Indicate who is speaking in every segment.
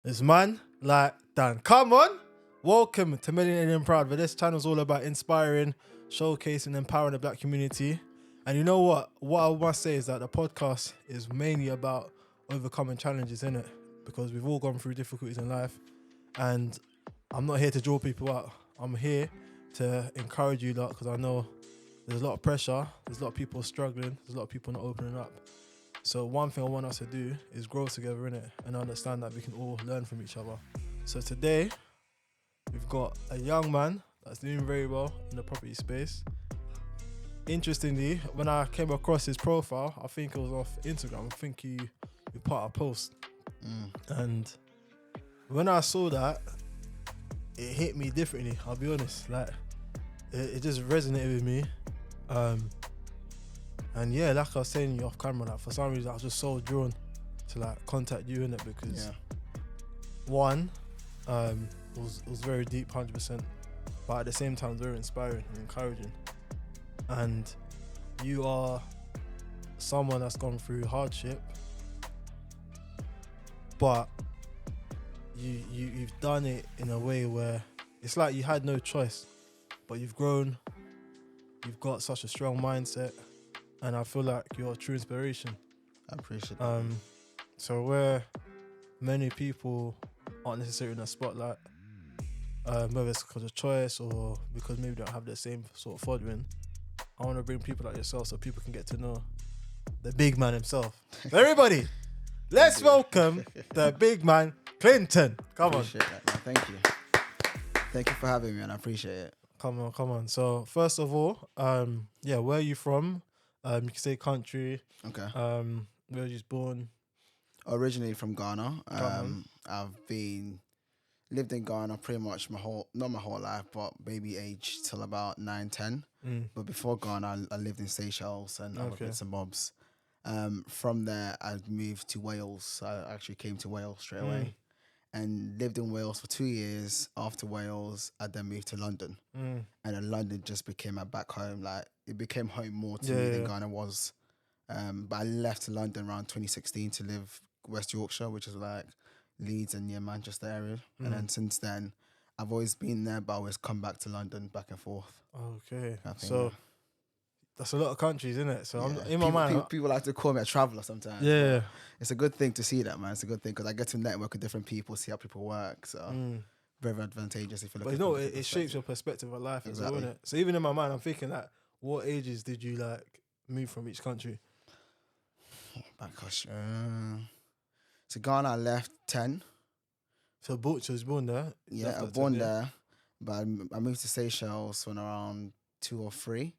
Speaker 1: It's man like Dan. Come on. Welcome to Melanated Proud, where this channel is all about inspiring, showcasing, empowering the black community. And you know what? What I must say is that the podcast is mainly about overcoming challenges, innit? Because we've all gone through difficulties in life. And I'm not here to draw people out. I'm here to encourage you lot because I know there's a lot of pressure, there's a lot of people struggling, there's a lot of people not opening up. So one thing I want us to do is grow together in it and understand that we can all learn from each other. So today we've got a young man that's doing very well in the property space. Interestingly, when I came across his profile, I think it was off Instagram. I think you put out a post, and when I saw that, it hit me differently. I'll be honest, like it just resonated with me. And yeah, like I was saying you off camera, like for some reason I was just so drawn to like contact you in it because one, it was very deep, 100%, but at the same time very inspiring and encouraging. And you are someone that's gone through hardship, but you've done it in a way where it's like you had no choice, but you've grown. You've got such a strong mindset. And I feel like you're a true inspiration.
Speaker 2: I appreciate that.
Speaker 1: So where many people aren't necessarily in the spotlight, whether it's because of choice or because maybe they don't have the same sort of following, I want to bring people like yourself so people can get to know the big man himself. So everybody, let's welcome the big man, Clinton. Come on.
Speaker 2: Appreciate that, man. Thank you. Thank you for having me, and I appreciate it.
Speaker 1: Come on. So first of all, where are you from? You can say country.
Speaker 2: Okay.
Speaker 1: Where you was born?
Speaker 2: Originally from Ghana. I've lived in Ghana pretty much not my whole life, but maybe age till about 9, 10. But before Ghana, I lived in Seychelles and other bits and bobs. From there, I moved to Wales. I actually came to Wales straight away and lived in Wales for 2 years. After Wales, I then moved to London. And then London just became my back home. Like, it became home more to me than Ghana was. But I left London around 2016 to live West Yorkshire, which is like Leeds and near Manchester area. And then since then, I've always been there, but I always come back to London, back and forth.
Speaker 1: Okay.
Speaker 2: So
Speaker 1: that's a lot of countries, isn't it? So
Speaker 2: yeah.
Speaker 1: in my mind,
Speaker 2: people like to call me a traveller sometimes.
Speaker 1: Yeah.
Speaker 2: It's a good thing to see that, man. It's a good thing because I get to network with different people, see how people work. So very advantageous if you look
Speaker 1: but
Speaker 2: at
Speaker 1: you know, it shapes your perspective of life as well, isn't it? So even in my mind, I'm thinking like, what ages did you like move from each country?
Speaker 2: Gosh. So Ghana, I left 10.
Speaker 1: So Butch was born there?
Speaker 2: Yeah, I was born there. But I moved to Seychelles when around 2 or 3.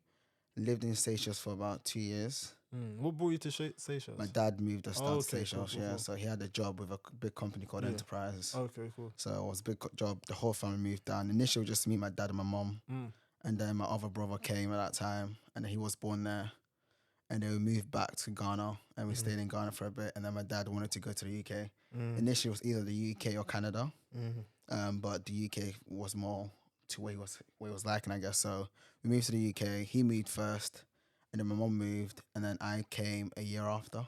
Speaker 2: Lived in Seychelles for about 2 years.
Speaker 1: What brought you to Seychelles?
Speaker 2: My dad moved us down to Seychelles,
Speaker 1: cool.
Speaker 2: So he had a job with a big company called Enterprise.
Speaker 1: Okay, cool.
Speaker 2: So it was a big job. The whole family moved down. Initially, just me, my dad, and my mom. And then my other brother came at that time, and he was born there. And then we moved back to Ghana, and we stayed in Ghana for a bit. And then my dad wanted to go to the UK. Initially, it was either the UK or Canada, but the UK was more to where he was liking, I guess. So we moved to the UK. He moved first, and then my mom moved, and then I came a year after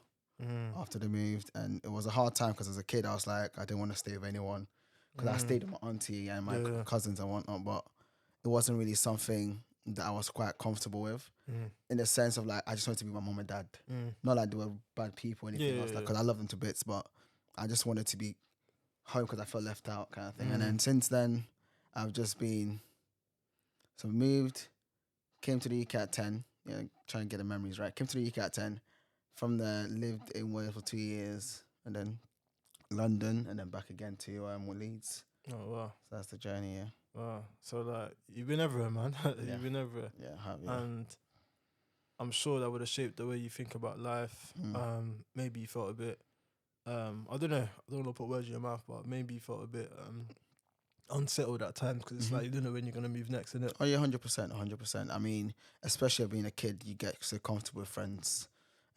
Speaker 2: they moved. And it was a hard time because as a kid, I was like, I didn't want to stay with anyone because I stayed with my auntie and my cousins and whatnot, but it wasn't really something that I was quite comfortable with in the sense of like, I just wanted to be my mom and dad. Not like they were bad people or anything else, because I love them to bits, but I just wanted to be home because I felt left out kind of thing. And then since then, I've just been, so moved, came to the UK at 10, trying to get the memories right. Came to the UK at 10. From there, lived in Wales for 2 years, and then London, and then back again to Leeds.
Speaker 1: Oh, wow.
Speaker 2: So that's the journey, yeah.
Speaker 1: Wow. So like, you've been everywhere, man. You've been everywhere.
Speaker 2: Yeah, I have, yeah.
Speaker 1: And I'm sure that would have shaped the way you think about life. Maybe you felt a bit, I don't know, I don't want to put words in your mouth, but maybe you felt a bit unsettled at times because it's like you don't know when you're going to move next, innit?
Speaker 2: Oh yeah, 100%. I mean, especially being a kid, you get so comfortable with friends,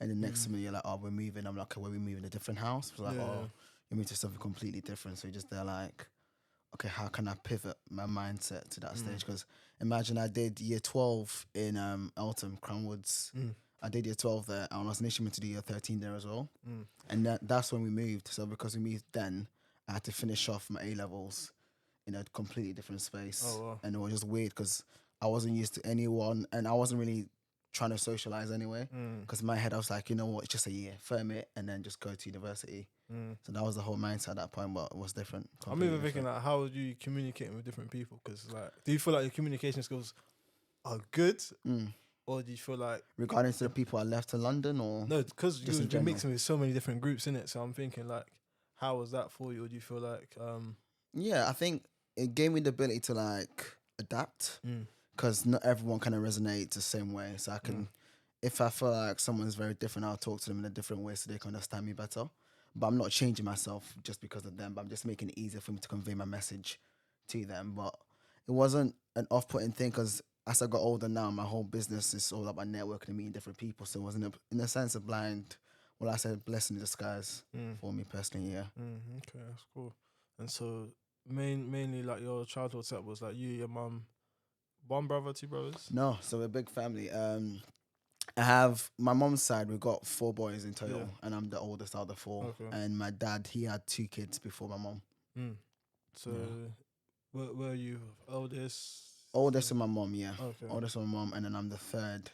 Speaker 2: and the next minute you're like, oh, we're moving. I'm like, okay, we're moving to a different house. It's like, oh, you move to something completely different. So you're just there like, okay, how can I pivot my mindset to that stage? Because imagine I did year 12 in Eltham, Cranwoods. I did year 12 there, and I was initially meant to do year 13 there as well. And that's when we moved. So because we moved then, I had to finish off my A levels in a completely different space,
Speaker 1: Oh, wow.
Speaker 2: and it was just weird because I wasn't used to anyone, and I wasn't really trying to socialize anyway. Because in my head, I was like, you know what, it's just a year, firm it, and then just go to university. So that was the whole mindset at that point, but it was different.
Speaker 1: I'm even thinking like, how are you communicating with different people? Because like, do you feel like your communication skills are good, or do you feel like
Speaker 2: regarding to the people I left to London, or
Speaker 1: no? Because
Speaker 2: just in
Speaker 1: you've been
Speaker 2: general?
Speaker 1: mixing with so many different groups in it. So I'm thinking like, how was that for you? Or do you feel like
Speaker 2: Yeah, I think it gave me the ability to like adapt because not everyone kind of resonates the same way. So I can, if I feel like someone's very different, I'll talk to them in a different way so they can understand me better. But I'm not changing myself just because of them, but I'm just making it easier for me to convey my message to them. But it wasn't an off-putting thing because as I got older now, my whole business is all about networking and meeting different people. So it wasn't, in a sense, a blind, well, I said blessing in disguise for me personally, yeah.
Speaker 1: Okay, that's cool. And so mainly like your childhood set was like you, your mum, one brother, two brothers.
Speaker 2: No, so we're a big family. I have my mom's side. We've got 4 boys in total, and I'm the oldest out of the 4.
Speaker 1: Okay.
Speaker 2: And my dad, he had 2 kids before my mom.
Speaker 1: So were you oldest?
Speaker 2: Oldest of my mom, yeah.
Speaker 1: Okay.
Speaker 2: Oldest of my mom, and then I'm the 3rd.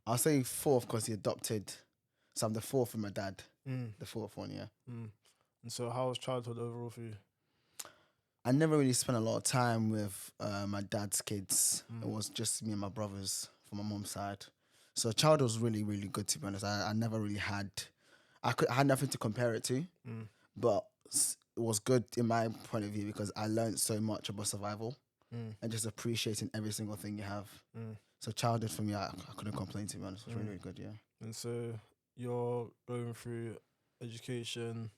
Speaker 2: I'll say 4th because he adopted. So I'm the 4th from my dad. The 4th one, yeah.
Speaker 1: And so how was childhood overall for you?
Speaker 2: I never really spent a lot of time with my dad's kids. It was just me and my brothers from my mom's side. So childhood was really, really good, to be honest. I never really had... I had nothing to compare it to, but it was good in my point of view because I learned so much about survival and just appreciating every single thing you have. So childhood for me, I couldn't complain, to be honest. It was really, really good, yeah.
Speaker 1: And so you're going through education.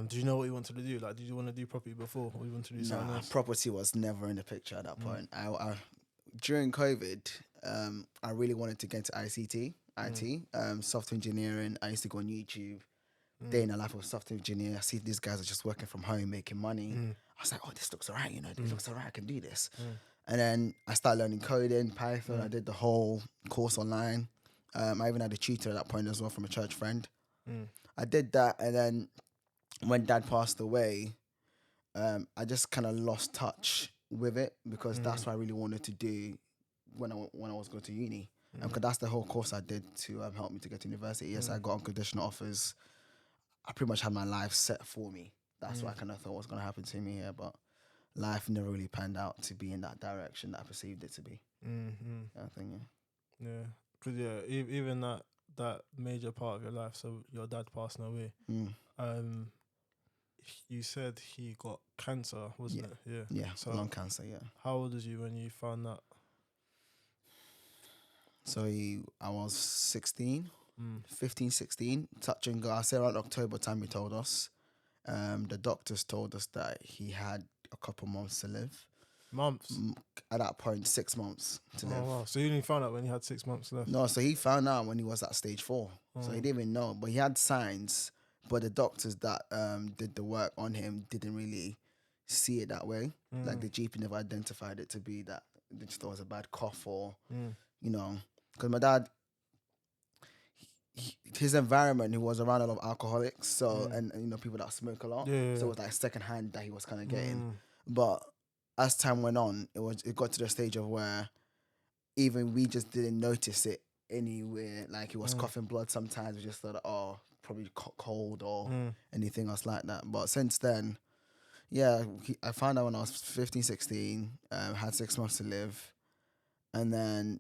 Speaker 1: Do you know what you wanted to do? Like, did you want to do property before, or you want to do something else?
Speaker 2: Property was never in the picture at that point. I during COVID, I really wanted to get into IT, software engineering. I used to go on YouTube, day in the life of a software engineer. I see these guys are just working from home, making money. I was like, oh, this looks alright, this looks alright, I can do this. And then I started learning coding, Python. I did the whole course online. I even had a tutor at that point as well from a church friend. I did that, and then when dad passed away, I just kind of lost touch with it because that's what I really wanted to do when I was going to uni. Because that's the whole course I did to help me to get to university. Yes, I got unconditional offers. I pretty much had my life set for me. That's what I kind of thought was going to happen to me here, but life never really panned out to be in that direction that I perceived it to be. I think,
Speaker 1: yeah. Because even that major part of your life, so your dad passing away, you said he got cancer, wasn't it? Yeah.
Speaker 2: Yeah,
Speaker 1: so
Speaker 2: lung cancer, yeah.
Speaker 1: How old was you when you found that?
Speaker 2: So I was 16, 15, 16, touch and go. I say around October time he told us. The doctors told us that he had a couple months to live.
Speaker 1: Months?
Speaker 2: At that point, 6 months to live.
Speaker 1: Wow. So you only found out when he had 6 months left?
Speaker 2: No, so he found out when he was at stage 4. So he didn't even know. But he had signs. But the doctors that did the work on him didn't really see it that way. Like the GP never identified it to be that. They just thought it was a bad cough or, because my dad, his environment, he was around a lot of alcoholics, so and people that smoke a lot. So it was like secondhand that he was kind of getting. But as time went on, it got to the stage of where even we just didn't notice it anywhere. Like he was coughing blood sometimes. We just thought, oh, probably cold or anything else like that. But since then, I found out when I was 15, 16, had 6 months to live. And then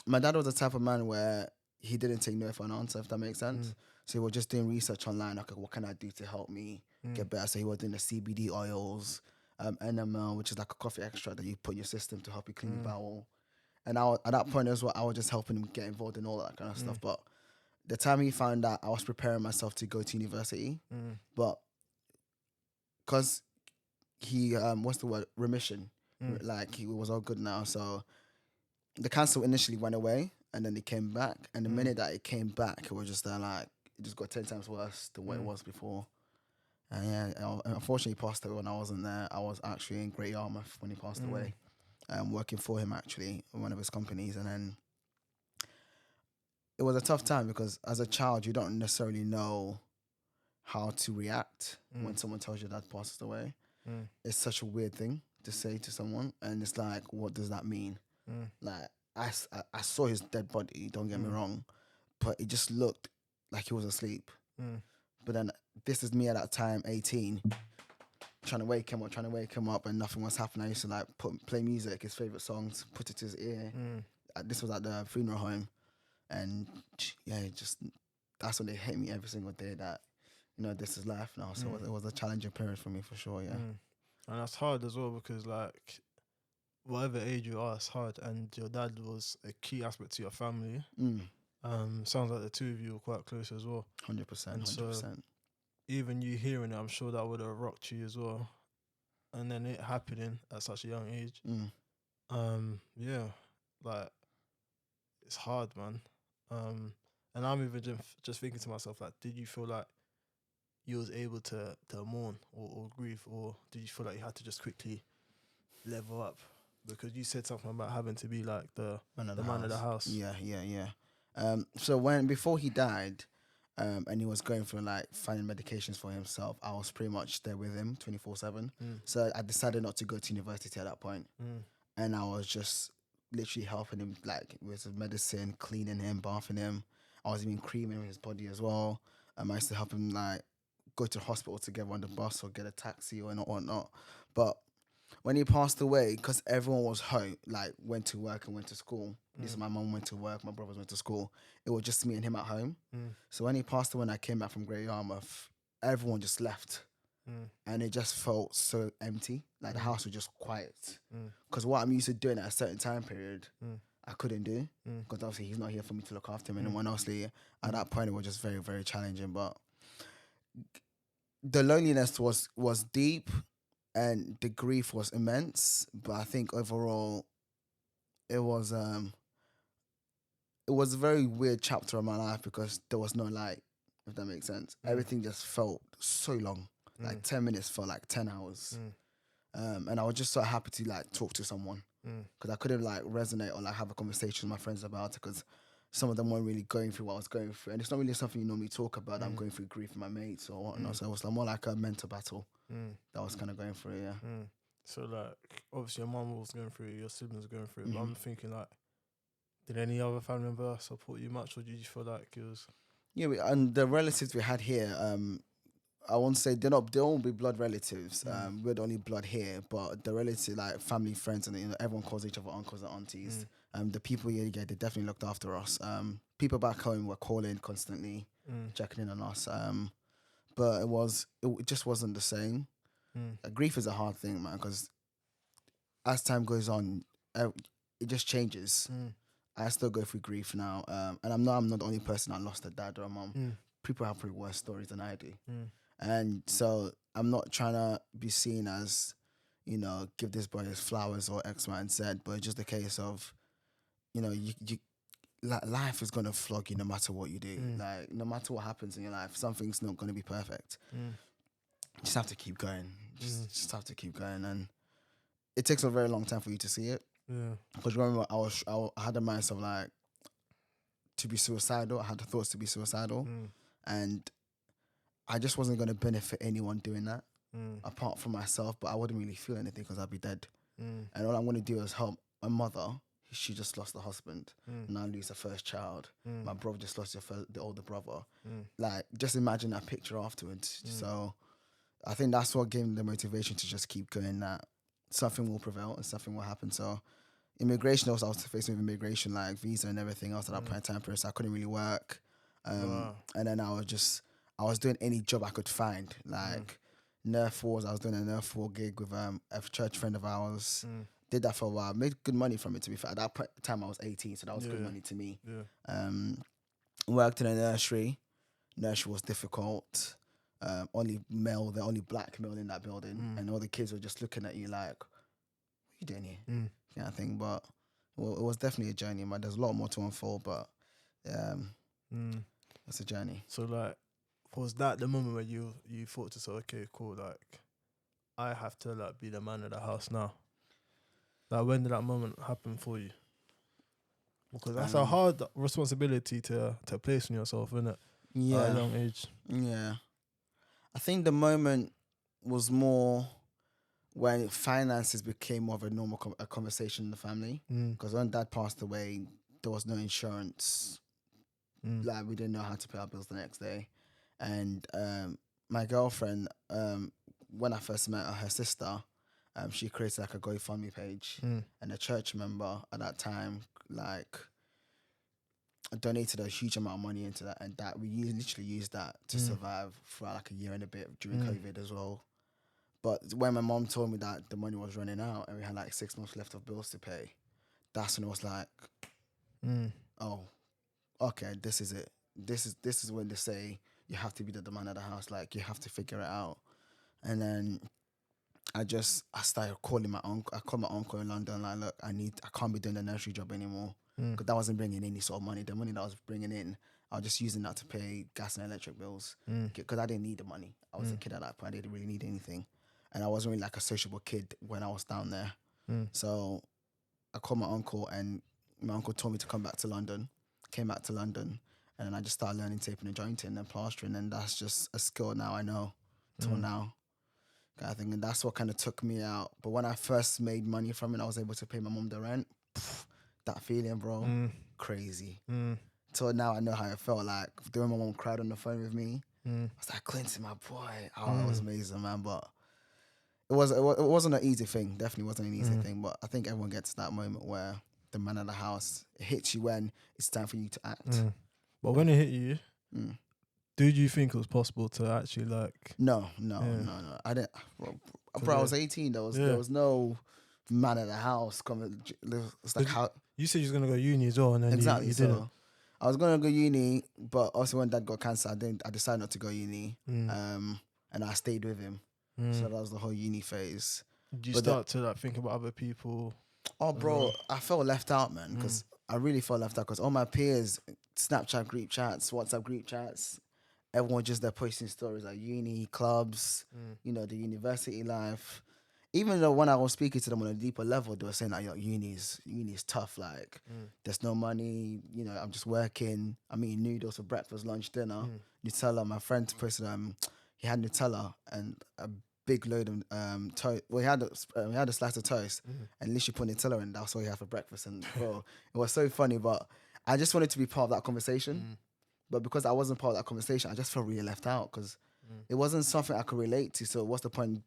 Speaker 2: my dad was the type of man where he didn't take no for an answer, if that makes sense. So he was just doing research online. Okay, what can I do to help me get better? So he was doing the CBD oils, NML, which is like a coffee extract that you put in your system to help you clean your bowel. And at that point as well, I was just helping him get involved in all that kind of stuff. But the time he found out, I was preparing myself to go to university. But because he, what's the word? Remission. Like he was all good now. So the cancer initially went away and then it came back. And the minute that it came back, it was just like, it just got 10 times worse than what it was before. And unfortunately he passed away when I wasn't there. I was actually in Great Yarmouth when he passed away. Working for him actually in one of his companies. And then it was a tough time because as a child, you don't necessarily know how to react when someone tells you that passes away. It's such a weird thing to say to someone, and it's like, what does that mean? Like, I saw his dead body, don't get me wrong, but it just looked like he was asleep. But then this is me at that time, 18, trying to wake him up, and nothing was happening. I used to like play music, his favorite songs, put it to his ear. This was at the funeral home, and yeah, just that's when they hit me every single day that, you know, this is life now. So it was a challenging period for me for sure. Yeah,
Speaker 1: and that's hard as well because like whatever age you are, it's hard. And your dad was a key aspect to your family. Sounds like the two of you were quite close as well.
Speaker 2: 100%, 100%.
Speaker 1: Even you hearing it, I'm sure that would have rocked you as well. And then it happening at such a young age. Yeah, like it's hard, man. And I'm even just thinking to myself, like, did you feel like you was able to mourn or grieve, or did you feel like you had to just quickly level up? Because you said something about having to be like the man of the house.
Speaker 2: Yeah. So before he died, and he was going through like finding medications for himself, I was pretty much there with him 24/7. So I decided not to go to university at that point, and I was just literally helping him like with his medicine, cleaning him, bathing him. I was even creaming his body as well. I used to help him like go to the hospital to get on the bus or get a taxi or whatnot. But when he passed away, because everyone was home, like went to work and went to school. My mum went to work, my brothers went to school. It was just me and him at home. So when he passed away, when I came back from Great Yarmouth, everyone just left. And it just felt so empty. Like the house was just quiet. Because what I'm used to doing at a certain time period, I couldn't do. Because obviously he's not here for me to look after him. And then honestly, at that point, it was just very, very challenging. But the loneliness was deep. And the grief was immense, but I think overall, it was a very weird chapter of my life because there was no light, if that makes sense. Everything just felt so long, like 10 minutes felt like 10 hours, and I was just so happy to like talk to someone because I couldn't like resonate or like have a conversation with my friends about it because some of them weren't really going through what I was going through, and it's not really something you normally talk about. I'm going through grief with my mates or whatnot, so it was like more like a mental battle. That was kind of going through, yeah.
Speaker 1: So like, obviously your mum was going through it, your siblings were going through it, but I'm thinking like, did any other family member support you much, or did you feel like it was?
Speaker 2: Yeah, and the relatives we had here, I won't say they won't be blood relatives. We're the only blood here, but the relative, like family, friends, and you know, everyone calls each other uncles and aunties. The people here, yeah, they definitely looked after us. People back home were calling constantly, checking in on us. But it just wasn't the same. Grief is a hard thing, man, because as time goes on, it just changes. I still go through grief now, and I'm not the only person that lost a dad or a mom. People have pretty worse stories than I do, and so I'm not trying to be seen as, you know, give this boy his flowers or X, Y, and Z, but it's just a case of, you know, life is gonna flog you no matter what you do. Like no matter what happens in your life, something's not gonna be perfect. Just have to keep going. Just have to keep going, and it takes a very long time for you to see it. Because remember, I had a mindset of like to be suicidal. I had the thoughts to be suicidal, and I just wasn't going to benefit anyone doing that apart from myself. But I wouldn't really feel anything because I'd be dead. And all I'm going to do is help my mother. She just lost a husband. Now I lose her first child. My brother just lost the older brother. Like, just imagine that picture afterwards. So I think that's what gave me the motivation to just keep going, that something will prevail and something will happen. So immigration, also I was facing with immigration, like visa and everything else at that point in time period, so I couldn't really work. And then I was doing any job I could find, like Nerf Wars. I was doing a Nerf War gig with a church friend of ours. Did that for a while, made good money from it, to be fair. At that time I was 18, so that was good money to me. Worked in a nursery. Nursery was difficult. Only male, the only black male in that building, and all the kids were just looking at you like, what are you doing here? Kind of thing. But it was definitely a journey, man. There's a lot more to unfold, but it's a journey.
Speaker 1: So like, was that the moment where you thought to say, okay, cool, like I have to like be the man of the house now? Like, when did that moment happen for you? Because that's a hard responsibility to place on yourself, isn't it?
Speaker 2: Yeah.
Speaker 1: At a young age.
Speaker 2: Yeah. I think the moment was more when finances became more of a normal a conversation in the family. Because when dad passed away, there was no insurance. Like, we didn't know how to pay our bills the next day. And my girlfriend, when I first met her sister, she created like a GoFundMe page, and a church member at that time like donated a huge amount of money into that, and that we literally used that to survive for like a year and a bit during COVID as well. But when my mom told me that the money was running out and we had like 6 months left of bills to pay, that's when it was like, oh, okay, this is it. This is when they say you have to be the man of the house. Like, you have to figure it out. And then I started calling my uncle. I called my uncle in London. Like, look, I can't be doing the nursery job anymore, because that wasn't bringing any sort of money. The money that I was bringing in, I was just using that to pay gas and electric bills, because I didn't need the money. I was a kid at that point. I didn't really need anything, and I wasn't really like a sociable kid when I was down there. So I called my uncle, and my uncle told me to come back to London. Came back to London, and then I just started learning taping and jointing and plastering, and that's just a skill now I know till now. I think, and that's what kind of took me out. But when I first made money from it, I was able to pay my mum the rent. That feeling, bro, crazy. Till now, I know how it felt like. When my mum cried on the phone with me, I was like, Clinton, my boy. Oh, it was amazing, man. But it wasn't an easy thing. Definitely wasn't an easy thing. But I think everyone gets to that moment where the man of the house, it hits you when it's time for you to act.
Speaker 1: But when it hit you, did you think it was possible to actually like?
Speaker 2: No. I didn't. Bro, I was 18. There was no man of the house coming. It's like how
Speaker 1: you said you was gonna go uni as well, and then
Speaker 2: exactly.
Speaker 1: you didn't.
Speaker 2: So I was gonna go uni, but also when dad got cancer, I decided not to go uni. And I stayed with him. So that was the whole uni phase.
Speaker 1: Did you start to like think about other people?
Speaker 2: Oh, bro, I felt left out, man, because I really felt left out, because all my peers, Snapchat group chats, WhatsApp group chats, everyone just there posting stories like uni, clubs, the university life. Even though when I was speaking to them on a deeper level, they were saying like, yo, uni is tough. Like, there's no money. I'm just working. I'm eating noodles for breakfast, lunch, dinner. Nutella. My friend posted he had Nutella and a big load of toast. Well, he had a slice of toast, and literally put Nutella in. That's all he had for breakfast. And bro, it was so funny. But I just wanted to be part of that conversation. But because I wasn't part of that conversation, I just felt really left out, because it wasn't something I could relate to. So what's the point,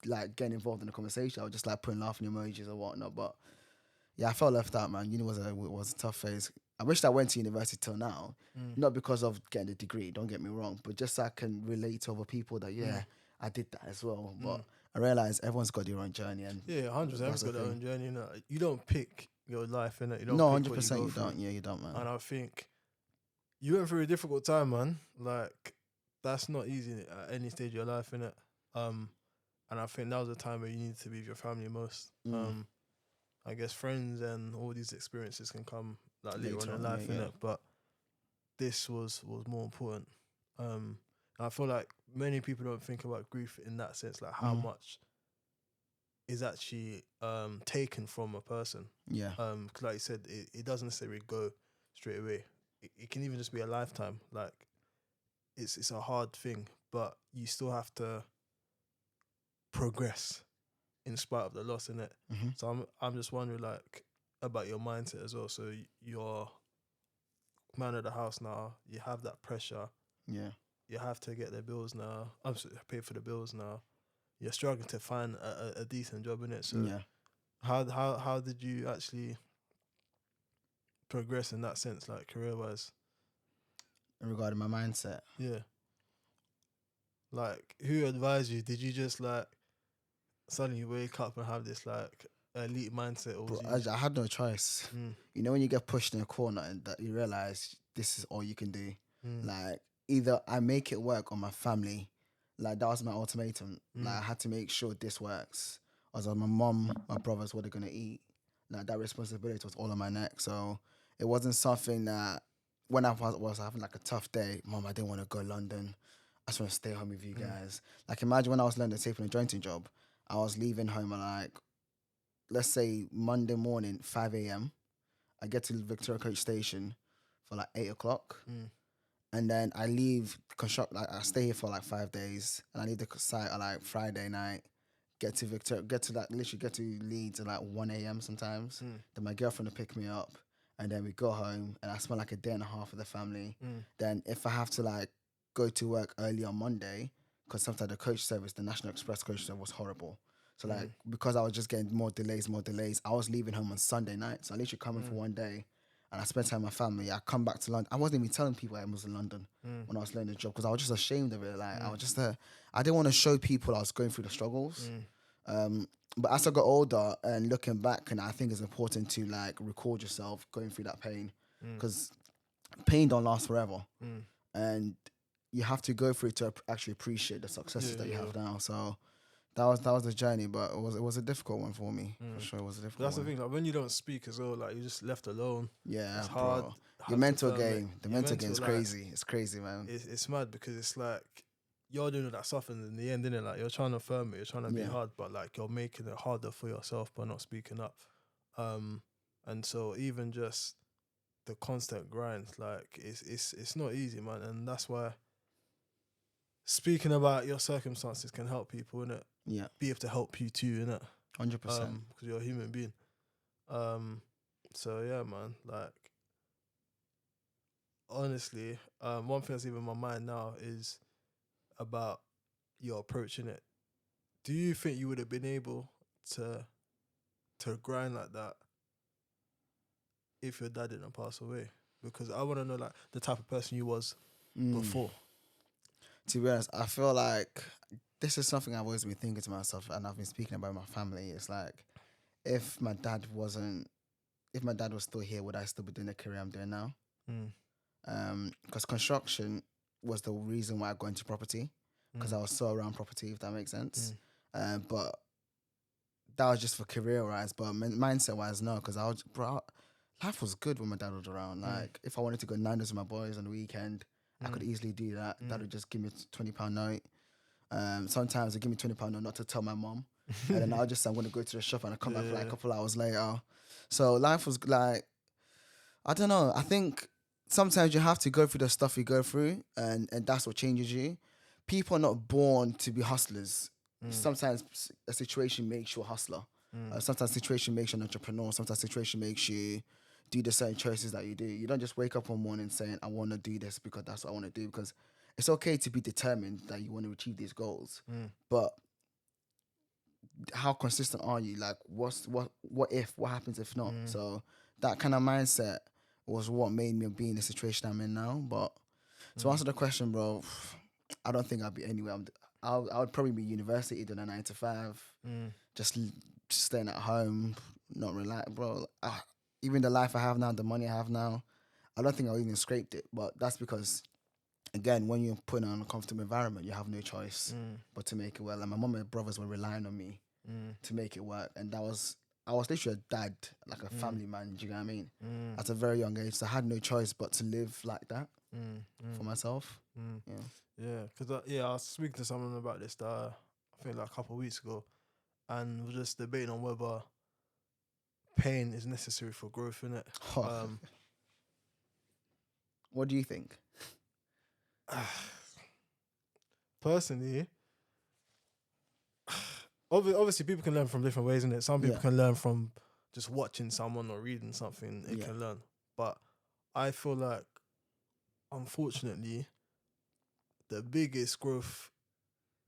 Speaker 2: like, getting involved in the conversation? I was just like putting laughing emojis or whatnot. But yeah, I felt left out, man. Uni was a tough phase. I wish I went to university till now, not because of getting a degree. Don't get me wrong, but just so I can relate to other people that I did that as well. But I realized everyone's got their own journey, and
Speaker 1: 100%. Everyone's got their own journey. You don't pick your life, innit? You don't.
Speaker 2: No, 100% you don't. Yeah, you don't, man.
Speaker 1: And I think you went through a difficult time, man. Like, that's not easy at any stage of your life, innit? And I think that was the time where you need to be with your family most. I guess friends and all these experiences can come like later on in life, innit? But this was more important. And I feel like many people don't think about grief in that sense, like how much is actually taken from a person.
Speaker 2: Yeah.
Speaker 1: Because like you said, it doesn't necessarily go straight away. It can even just be a lifetime. Like, it's a hard thing, but you still have to progress in spite of the loss, innit? So I'm just wondering, like, about your mindset as well. So you're man of the house now. You have that pressure.
Speaker 2: Yeah.
Speaker 1: You have to get the bills now. I'm pay for the bills now. You're struggling to find a decent job, innit? So
Speaker 2: Yeah.
Speaker 1: how did you actually progress in that sense, like career wise?
Speaker 2: Regarding my mindset.
Speaker 1: Yeah. Like, who advised you? Did you just like suddenly wake up and have this like elite mindset? Or
Speaker 2: Bro, I had no choice. When you get pushed in a corner and that you realize this is all you can do. Like, either I make it work or my family. Like, that was my ultimatum. Like, I had to make sure this works. I was like, my mom, my brothers, what they're gonna eat. Like, that responsibility was all on my neck. So it wasn't something that when I was having like a tough day, Mom, I didn't want to go to London. I just want to stay home with you guys. Like, imagine when I was learning the taping and jointing job, I was leaving home at like, let's say Monday morning, 5 a.m. I get to Victoria Coach Station for like 8 o'clock. and then I leave construct. Like I stay here for like 5 days, and I leave the site at like Friday night. Get to literally get to Leeds at like 1 a.m. sometimes. Then my girlfriend will pick me up, and then we go home, and I spend like a day and a half with the family. Then if I have to like go to work early on Monday, because sometimes the National Express coach service was horrible. So like because I was just getting more delays, I was leaving home on Sunday night. So I literally come in for one day, and I spent time with my family. I come back to London. I wasn't even telling people I was in London when I was learning the job because I was just ashamed of it. Like I was just I didn't want to show people I was going through the struggles. But as I got older and looking back, and I think it's important to like record yourself going through that pain because pain don't last forever, and you have to go through it to actually appreciate the successes that you have now. So that was the journey, but it was a difficult one for me for sure. It was a difficult.
Speaker 1: That's
Speaker 2: one.
Speaker 1: the thing. Like when you don't speak as well, like you're just left alone.
Speaker 2: Yeah,
Speaker 1: it's
Speaker 2: bro.
Speaker 1: hard.
Speaker 2: Your mental game, the mental game is
Speaker 1: like,
Speaker 2: crazy. It's crazy, man.
Speaker 1: It's mad because it's like you're doing all that stuff, and in the end, innit? Like you're trying to firm it, you're trying to be hard, but like you're making it harder for yourself by not speaking up. And so even just the constant grind, like it's not easy, man, and that's why speaking about your circumstances can help people, innit?
Speaker 2: Yeah,
Speaker 1: be able to help you too, innit?
Speaker 2: 100%.
Speaker 1: Because you're a human being. So yeah, man. Like honestly, one thing that's even in my mind now is about your approach in it. Do you think you would have been able to grind like that if your dad didn't pass away? Because I want to know like the type of person you was before.
Speaker 2: To be honest, I feel like this is something I've always been thinking to myself, and I've been speaking about my family. It's like if my dad was still here, would I still be doing the career I'm doing now? Because construction was the reason why I got into property, because I was so around property, if that makes sense. But that was just for career wise, but mindset wise, no, because life was good when my dad was around. Like if I wanted to go Nando's with my boys on the weekend, I could easily do that. That would just give me a £20 note. Sometimes they give me £20 note not to tell my mom, and then I'm going to go to the shop and I come back for like a couple hours later. So life was like, I don't know. I think sometimes you have to go through the stuff you go through, and that's what changes you. People are not born to be hustlers. Sometimes a situation makes you a hustler. Sometimes situation makes you an entrepreneur. Sometimes situation makes you do the certain choices that you do. You don't just wake up one morning saying, I want to do this because that's what I want to do. Because it's okay to be determined that you want to achieve these goals. But how consistent are you? Like, what happens if not? So that kind of mindset was what made me be in the situation I'm in now. But to answer the question, bro, I don't think I'd be anywhere. I would probably be university doing a 9 to 5, just staying at home, not relax, bro. Even the life I have now, the money I have now, I don't think I even scraped it. But that's because, again, when you're put in an uncomfortable environment, you have no choice but to make it well. And my mum and brothers were relying on me to make it work, and I was literally a dad, like a family man. Do you know what I mean? At a very young age, so I had no choice but to live like that for myself.
Speaker 1: Yeah, because I was speaking to someone about this I think like a couple of weeks ago, and we're just debating on whether pain is necessary for growth, innit?
Speaker 2: What do you think?
Speaker 1: Personally, obviously people can learn from different ways, innit? Some people can learn from just watching someone or reading something. They can learn, but I feel like, unfortunately, the biggest growth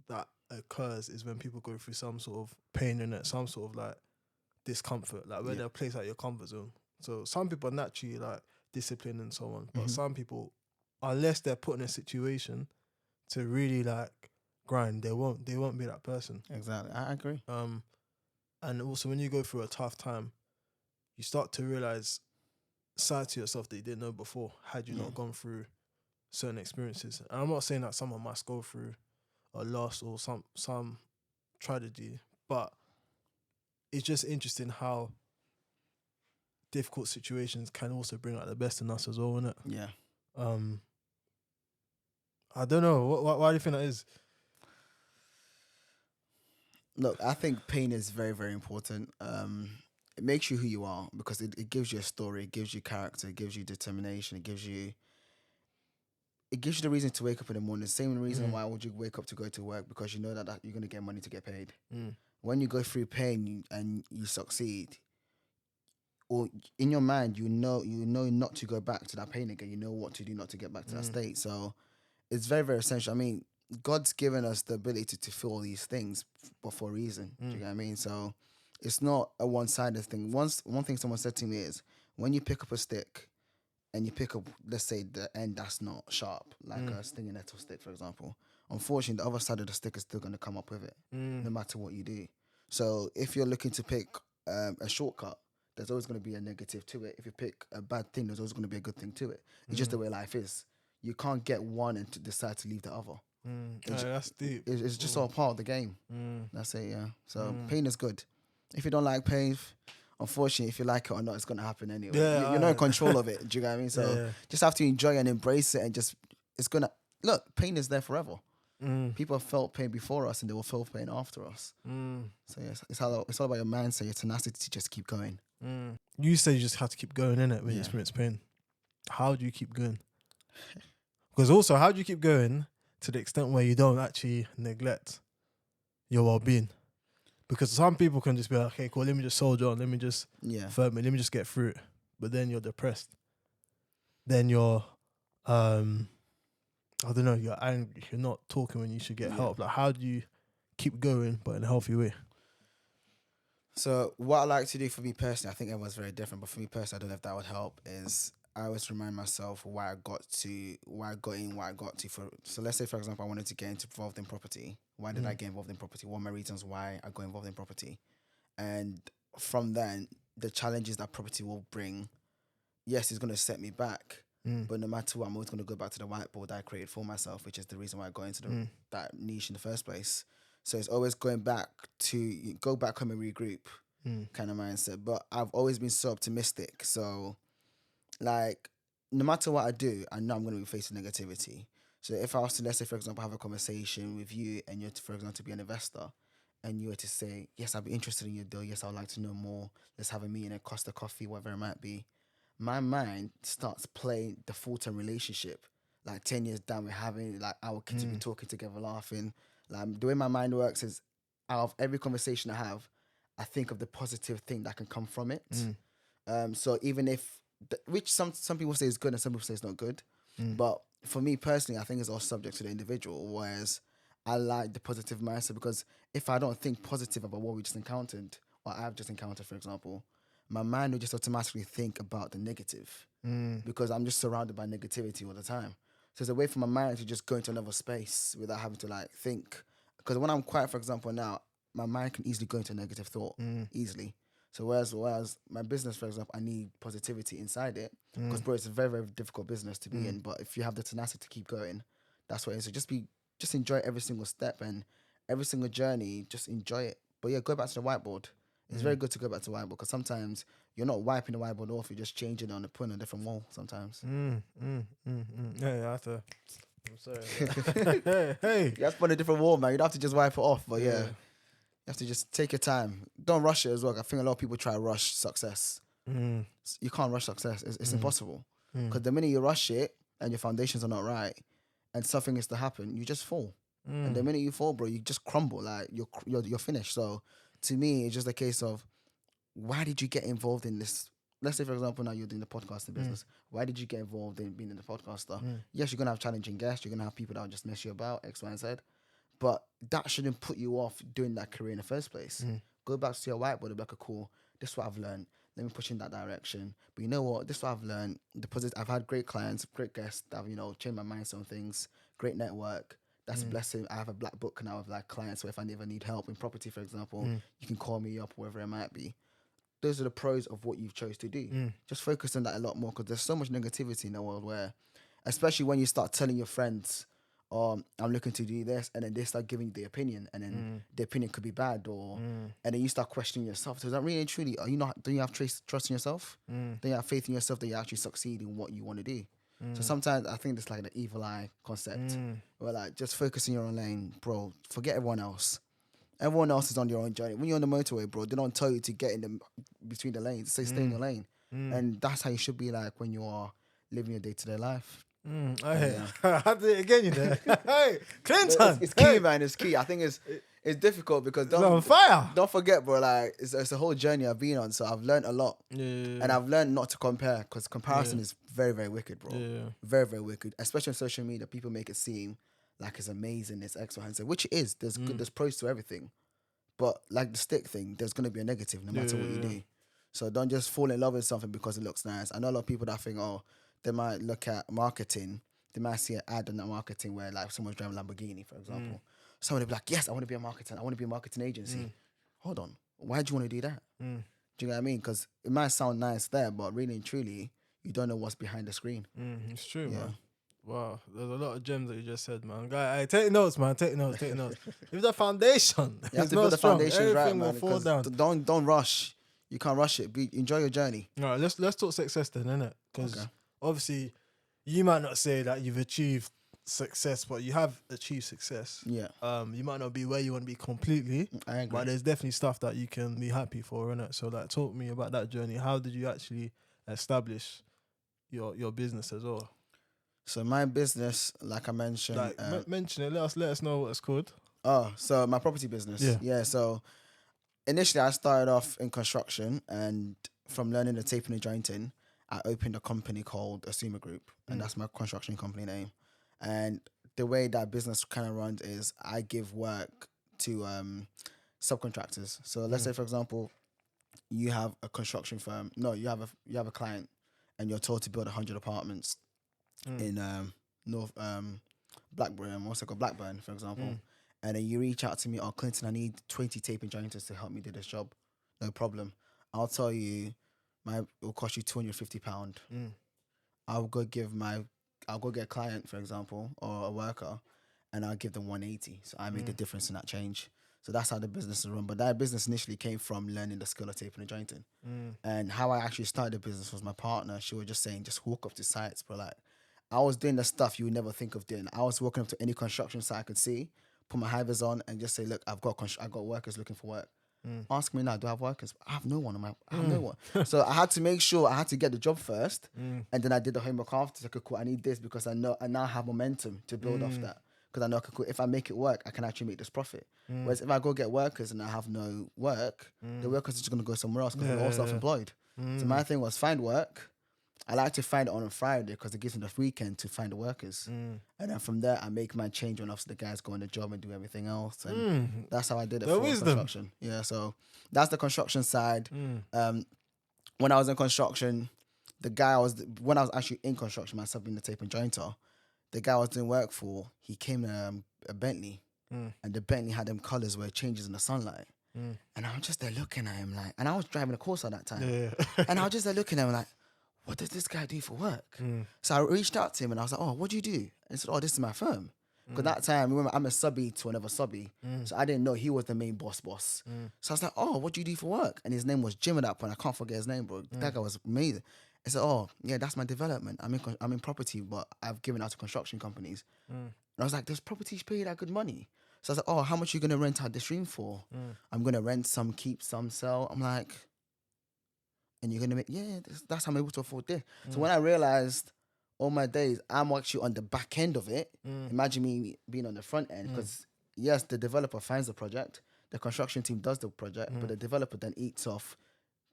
Speaker 1: that occurs is when people go through some sort of pain in it, some sort of like discomfort, like where they're placed out your comfort zone. So some people are naturally like disciplined and so on, but some people, unless they're put in a situation to really like grind, they won't be that person.
Speaker 2: Exactly, I agree.
Speaker 1: And also when you go through a tough time, you start to realize sides to yourself that you didn't know before had you not gone through certain experiences. And I'm not saying that someone must go through a loss or some tragedy, but it's just interesting how difficult situations can also bring out the best in us as well, innit?
Speaker 2: Yeah.
Speaker 1: I don't know. Why do you think that is?
Speaker 2: Look, I think pain is very, very important. It makes you who you are because it gives you a story, it gives you character, it gives you determination, it gives you it gives you the reason to wake up in the morning. The same reason why would you wake up to go to work, because you know that you're going to get money to get paid. When you go through pain and you succeed, or in your mind, you know not to go back to that pain again. You know what to do not to get back to that state. So it's very, very essential. I mean, God's given us the ability to feel all these things, but for a reason. Do you get what I mean? So it's not a one-sided thing. One thing someone said to me is, when you pick up a stick and you pick up, let's say, the end that's not sharp, like a stinging nettle stick, for example, unfortunately, the other side of the stick is still going to come up with it, no matter what you do. So if you're looking to pick a shortcut, there's always going to be a negative to it. If you pick a bad thing, there's always going to be a good thing to it. It's just the way life is. You can't get one and to decide to leave the other.
Speaker 1: That's deep.
Speaker 2: It's just all part of the game. That's it, yeah. So pain is good. If you don't like pain, unfortunately, if you like it or not, it's going to happen anyway.
Speaker 1: Yeah,
Speaker 2: you're not in control of it. Do you get what I mean? So just have to enjoy and embrace it, and just, it's going to, look, pain is there forever. People have felt pain before us and they will feel pain after us. So yes, it's all about your mindset, your tenacity to just keep going.
Speaker 1: You say you just have to keep going, innit, when you experience pain. How do you keep going? Because also, how do you keep going to the extent where you don't actually neglect your well-being? Because some people can just be like, okay, cool, let me just soldier on, let me just firm it, let me just get through it. But then you're depressed. Then you're, I don't know, you're angry. You're not talking when you should get help. Like, how do you keep going, but in a healthy way?
Speaker 2: So what I like to do for me personally, I think everyone's very different, but for me personally, I don't know if that would help, is I always remind myself why I got to. So let's say, for example, I wanted to get involved in property. Why did I get involved in property? What are my reasons why I got involved in property? And from then, the challenges that property will bring, yes, it's going to set me back. But no matter what, I'm always going to go back to the whiteboard that I created for myself, which is the reason why I got into that niche in the first place. So it's always going back to go back home and regroup kind of mindset. But I've always been so optimistic. So, like, no matter what I do, I know I'm going to be facing negativity. So if I was to, let's say, for example, have a conversation with you and you're, for example, to be an investor, and you were to say, yes, I'd be interested in your deal. Yes, I would like to know more. Let's have a meeting at Costa Coffee, whatever it might be. My mind starts playing the full-term relationship. Like 10 years down, we're having, like, our kids will be talking together, laughing. Like, the way my mind works is, out of every conversation I have, I think of the positive thing that can come from it. So even if, which some people say is good and some people say it's not good. But for me personally, I think it's all subject to the individual. Whereas I like the positive mindset, because if I don't think positive about what we just encountered, or I've just encountered, for example, my mind will just automatically think about the negative, because I'm just surrounded by negativity all the time. So it's a way for my mind to just go into another space without having to, like, think. Because when I'm quiet, for example, now, my mind can easily go into a negative thought, easily. So whereas my business, for example, I need positivity inside it, because bro, it's a very, very difficult business to be in. But if you have the tenacity to keep going, that's what it is. So just enjoy every single step and every single journey. Just enjoy it. But yeah, go back to the whiteboard. It's very good to go back to the whiteboard, because sometimes you're not wiping the whiteboard off. You're just changing it on and putting a different wall sometimes.
Speaker 1: Yeah, I have to. I'm sorry. hey.
Speaker 2: You have to put a different wall, man. You don't have to just wipe it off. But yeah. You have to just take your time. Don't rush it as well. I think a lot of people try to rush success. You can't rush success. It's impossible. Because the minute you rush it and your foundations are not right and something is to happen, you just fall. And the minute you fall, bro, you just crumble. Like, you're finished. So to me, it's just a case of, why did you get involved in this? Let's say, for example, now you're doing the podcasting business. Why did you get involved in being in the podcaster? Yes, you're going to have challenging guests. You're going to have people that will just mess you about, X, Y, and Z. But that shouldn't put you off doing that career in the first place. Go back to your whiteboard and be like, cool, this is what I've learned. Let me push in that direction. But you know what? This is what I've learned. I've had great clients, great guests that have, changed my mindset on things. Great network. That's a blessing. I have a black book now of, like, clients, so if I ever need help in property, for example, you can call me up, wherever it might be. Those are the pros of what you've chose to do. Just focus on that a lot more, because there's so much negativity in the world where, especially when you start telling your friends, I'm looking to do this, and then they start giving you the opinion, and then the opinion could be bad, and then you start questioning yourself. So is that really and truly, do you have trust in yourself? Do you have faith in yourself that you actually succeed in what you want to do? So sometimes I think it's like the evil eye concept, where, like, just focus in your own lane, bro. Forget everyone else. Everyone else is on your own journey. When you're on the motorway, bro, they don't tell you to get in between the lanes. They say stay in your lane. And that's how you should be like when you are living your day-to-day life.
Speaker 1: Hey, I did it again, you know. Hey, Clinton.
Speaker 2: It's key, man. It's key. I think it's difficult because
Speaker 1: It's on fire.
Speaker 2: don't forget, bro. Like it's a whole journey I've been on, so I've learned a lot, and I've learned not to compare because comparison is very, very wicked, bro. Very, very wicked. Especially on social media, people make it seem like it's amazing, it's X, Y, and Z, which it is. There's pros to everything, but like the stick thing, there's gonna be a negative no matter what you do. So don't just fall in love with something because it looks nice. I know a lot of people that think, oh, they might look at marketing, they might see an ad on that marketing where like someone's driving a Lamborghini, for example. Somebody be like, yes, I want to be a marketing. I want to be a marketing agency. Hold on, why do you want to do that? Do you know what I mean? Because it might sound nice there, but really and truly, you don't know what's behind the screen.
Speaker 1: It's true, man. Wow, there's a lot of gems that you just said, man. Guy, take notes, man. Take notes. If the foundation is not strong, everything will fall down.
Speaker 2: Don't rush. You can't rush it. Enjoy your journey.
Speaker 1: All right, let's talk success then, innit? Because obviously, you might not say that you've achieved success, but you have achieved success.
Speaker 2: Yeah.
Speaker 1: You might not be where you want to be completely,
Speaker 2: I agree.
Speaker 1: but there's definitely stuff that you can be happy for, innit? So, like, talk to me about that journey. How did you actually establish your business as well?
Speaker 2: So my business, like I mentioned,
Speaker 1: like mention it. Let us know what it's called.
Speaker 2: Oh, so my property business. Yeah. So initially, I started off in construction, and from learning the taping and jointing, I opened a company called Asumah Group, and that's my construction company name. And the way that business kind of runs is I give work to subcontractors. So let's say, for example, you have a construction firm. No, you have a client, and you're told to build 100 apartments in North Blackburn, what's it called, Blackburn, for example. And then you reach out to me, oh, Clinton, I need 20 taping jointers to help me do this job. No problem. I'll tell you, it will cost you £250. I'll go get a client, for example, or a worker, and I'll give them 180. So I make the difference in that change. So that's how the business is run. But that business initially came from learning the skill of taping and jointing. And how I actually started the business was my partner. She was just saying, just walk up to sites, bro. Like, I was doing the stuff you would never think of doing. I was walking up to any construction site I could see, put my hivers on, and just say, look, I've got workers looking for work. Ask me now, do I have workers? I have no one. I have no one. So I had to make sure I had to get the job first, and then I did the homework after. Okay, cool, I need this because I know I now have momentum to build off that. Because I know, okay, cool, if I make it work, I can actually make this profit. Whereas if I go get workers and I have no work, the workers are just going to go somewhere else because they're all self-employed. So my thing was find work. I like to find it on a Friday because it gives me the weekend to find the workers. And then from there, I make my change when obviously the guys go on the job and do everything else. And that's how I did it for construction. Yeah, so that's the construction side. When I was in construction, when I was actually in construction, myself being the tape and jointer, the guy I was doing work for, he came in a Bentley. And the Bentley had them colours where it changes in the sunlight. And I was just there looking at him like, and I was driving a Corsa at that time. And I was just there looking at him like, what does this guy do for work? So I reached out to him and I was like, oh, what do you do? And he said, oh, this is my firm. Because that time, remember, I'm a subby to another subby. So I didn't know he was the main boss. So I was like, oh, what do you do for work? And his name was Jim at that point. I can't forget his name, bro. That guy was amazing. I said, oh, yeah, that's my development. I'm in property, but I've given out to construction companies. And I was like, does properties pay that good money? So I was like, oh, how much are you going to rent out this room for? I'm going to rent some, keep some, sell. I'm like, and you're going to make, that's how I'm able to afford this. So when I realized all my days, I'm actually on the back end of it. Imagine me being on the front end because, yes, the developer finds the project, the construction team does the project, but the developer then eats off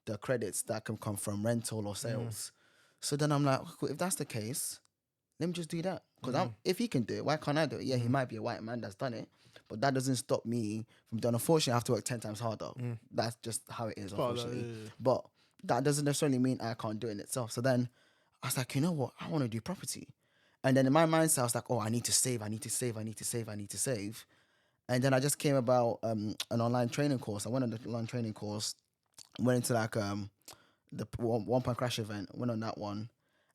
Speaker 2: the credits that can come from rental or sales. So then I'm like, cool, if that's the case, let me just do that. Because if he can do it, why can't I do it? Yeah, he might be a white man that's done it, but that doesn't stop me from doing. Unfortunately, I have to work 10 times harder. That's just how it is, unfortunately. But that doesn't necessarily mean I can't do it in itself. So then I was like, you know what? I want to do property. And then in my mindset, I was like, oh, I need to save. And then I just came about an online training course. I went on the online training course, went into like the one point crash event, went on that one.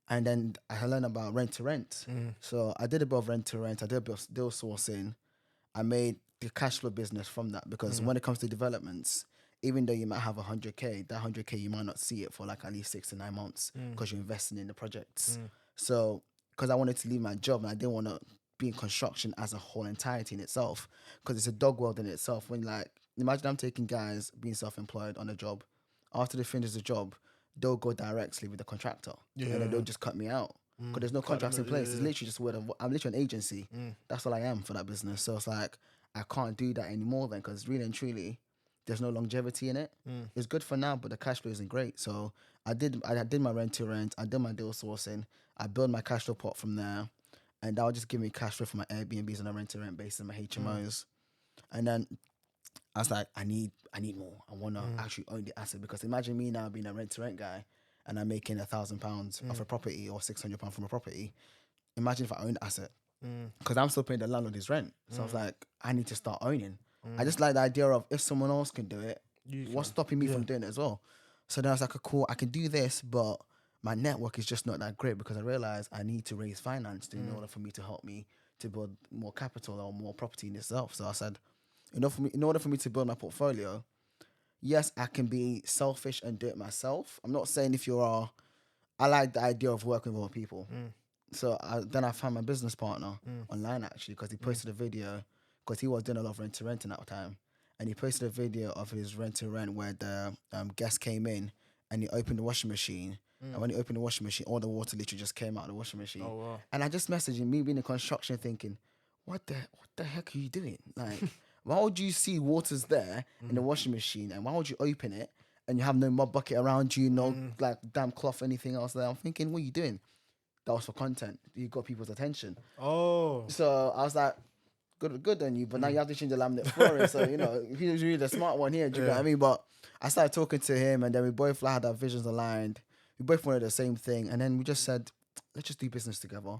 Speaker 2: And then I learned about rent to rent. So I did a bit of rent to rent. I did a bit of deal sourcing. I made the cash flow business from that because when it comes to developments, even though you might have 100K, that 100K, you might not see it for like at least 6 to 9 months because you're investing in the projects. So, because I wanted to leave my job and I didn't want to be in construction as a whole entirety in itself because it's a dog world in itself. When like, imagine I'm taking guys being self-employed on a job. After they finish the job, they'll go directly with the contractor and then they'll just cut me out. because there's no contracts in place. It's literally just I'm literally an agency. That's all I am for that business. So it's like I can't do that anymore then, because really and truly, there's no longevity in it. It's good for now, but the cash flow isn't great. So I did my rent to rent. I did my deal sourcing. I built my cash flow pot from there, and that would just give me cash flow for my Airbnbs on a rent to rent basis and my HMOs. And then I was like, I need more. I want to actually own the asset, because imagine me now being a rent to rent guy and I'm making £1,000 off a property or £600 from a property. Imagine if I own the asset, because I'm still paying the landlord his rent. So I was like, I need to start owning. I just like the idea of, if someone else can do it, what's stopping me from doing it as well? So then I was like, cool, I can do this, but my network is just not that great, because I realized I need to raise finance in order for me to help me to build more capital or more property in itself. So I said, in order for me to build my portfolio, yes, I can be selfish and do it myself. I'm not saying I like the idea of working with other people. So then I found my business partner online, actually, because he posted a video, because he was doing a lot of rent to rent in that time. And he posted a video of his rent to rent where the guest came in and he opened the washing machine. And when he opened the washing machine, all the water literally just came out of the washing machine.
Speaker 1: Oh, wow.
Speaker 2: And I just messaged him, me being in construction, thinking, what the heck are you doing? Like, why would you see water's there in the washing machine, and why would you open it and you have no mop bucket around you, no like damp cloth, anything else there? I'm thinking, what are you doing? That was for content. You got people's attention.
Speaker 1: Oh.
Speaker 2: So I was like, good on you, but now you have to change the laminate flooring. So, if he was really the smart one here, do you know what I mean? But I started talking to him, and then we both had our visions aligned. We both wanted the same thing. And then we just said, let's just do business together.